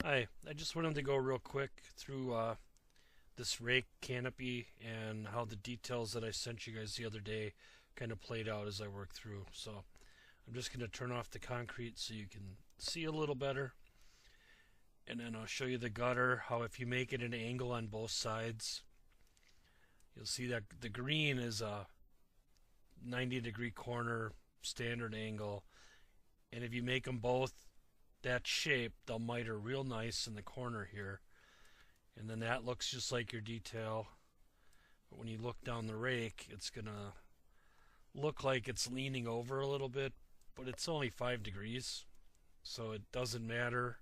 Hi, I just wanted to go real quick through this rake canopy and how the details that I sent you guys the other day kind of played out as I worked through. So I'm just going to turn off the concrete so you can see a little better. And then I'll show you the gutter, how if you make it an angle on both sides, you'll see that the green is a 90-degree corner standard angle. And if you make them both that shape, they'll miter real nice in the corner here, and then that looks just like your detail. But when you look down the rake, it's gonna look like it's leaning over a little bit, but it's only 5 degrees, so it doesn't matter.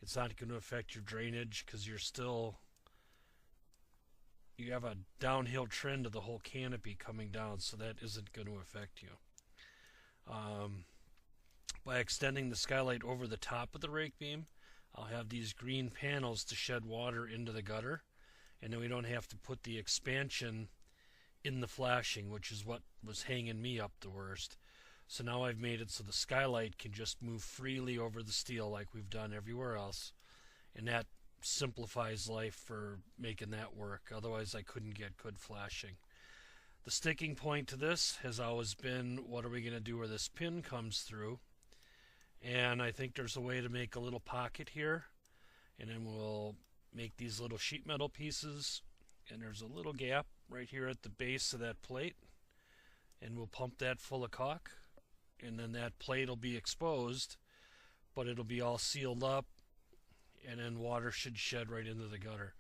It's not going to affect your drainage because you have a downhill trend of the whole canopy coming down, so that isn't going to affect you. By extending the skylight over the top of the rake beam, I'll have these green panels to shed water into the gutter, and then we don't have to put the expansion in the flashing, which is what was hanging me up the worst. So now I've made it so the skylight can just move freely over the steel like we've done everywhere else, and that simplifies life for making that work. Otherwise I couldn't get good flashing. The sticking point to this has always been, what are we going to do where this pin comes through? And I think there's a way to make a little pocket here, and then we'll make these little sheet metal pieces, and there's a little gap right here at the base of that plate, and we'll pump that full of caulk, and then that plate will be exposed, but it'll be all sealed up, and then water should shed right into the gutter.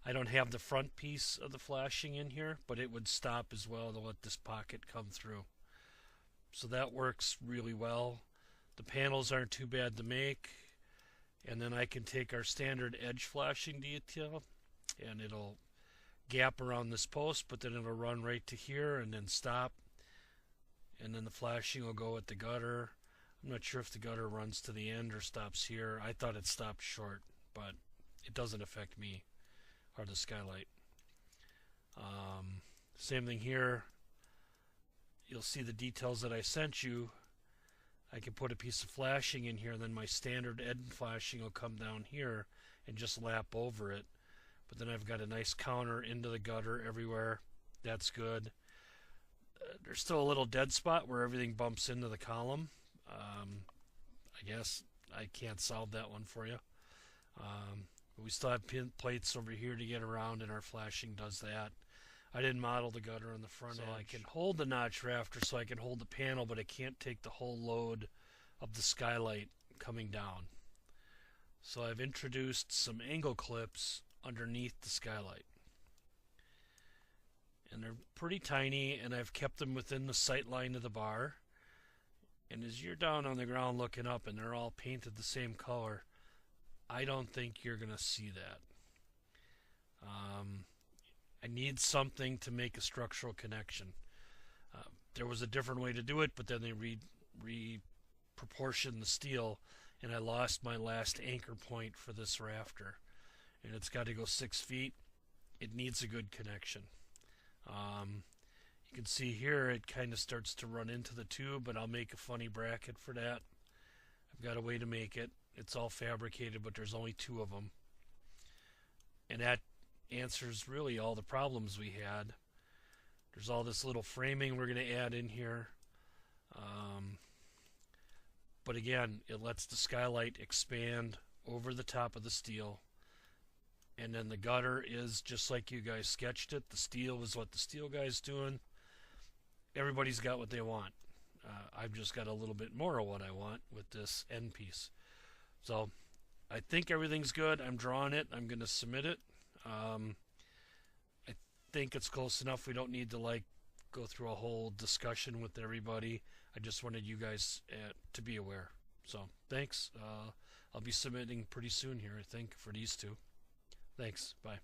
I don't have the front piece of the flashing in here, but it would stop as well to let this pocket come through. So that works really well. The panels aren't too bad to make, and then I can take our standard edge flashing detail and it'll gap around this post, but then it'll run right to here and then stop, and then the flashing will go at the gutter. I'm not sure if the gutter runs to the end or stops here. I thought it stopped short, but it doesn't affect me or the skylight. Same thing here. You'll see the details that I sent you. I can put a piece of flashing in here, and then my standard end flashing will come down here and just lap over it. But then I've got a nice counter into the gutter everywhere. That's good. There's still a little dead spot where everything bumps into the column. I guess I can't solve that one for you. But we still have pin plates over here to get around, and our flashing does that. I didn't model the gutter on the front edge. I can hold the notch rafter so I can hold the panel, but I can't take the whole load of the skylight coming down. So I've introduced some angle clips underneath the skylight. And they're pretty tiny, and I've kept them within the sight line of the bar. And as you're down on the ground looking up and they're all painted the same color, I don't think you're going to see that. I need something to make a structural connection. There was a different way to do it, but then they re-proportioned the steel, and I lost my last anchor point for this rafter. And it's got to go 6 feet. It needs a good connection. You can see here it kind of starts to run into the tube, but I'll make a funny bracket for that. I've got a way to make it. It's all fabricated, but there's only 2 of them. And that answers really all the problems we had. There's all this little framing we're going to add in here. But again, it lets the skylight expand over the top of the steel. And then the gutter is just like you guys sketched it. The steel is what the steel guy's doing. Everybody's got what they want. I've just got a little bit more of what I want with this end piece. So I think everything's good. I'm drawing it. I'm going to submit it. I think it's close enough. We don't need to go through a whole discussion with everybody. I just wanted you guys to be aware. So thanks. I'll be submitting pretty soon here, I think, for these 2. Thanks. Bye.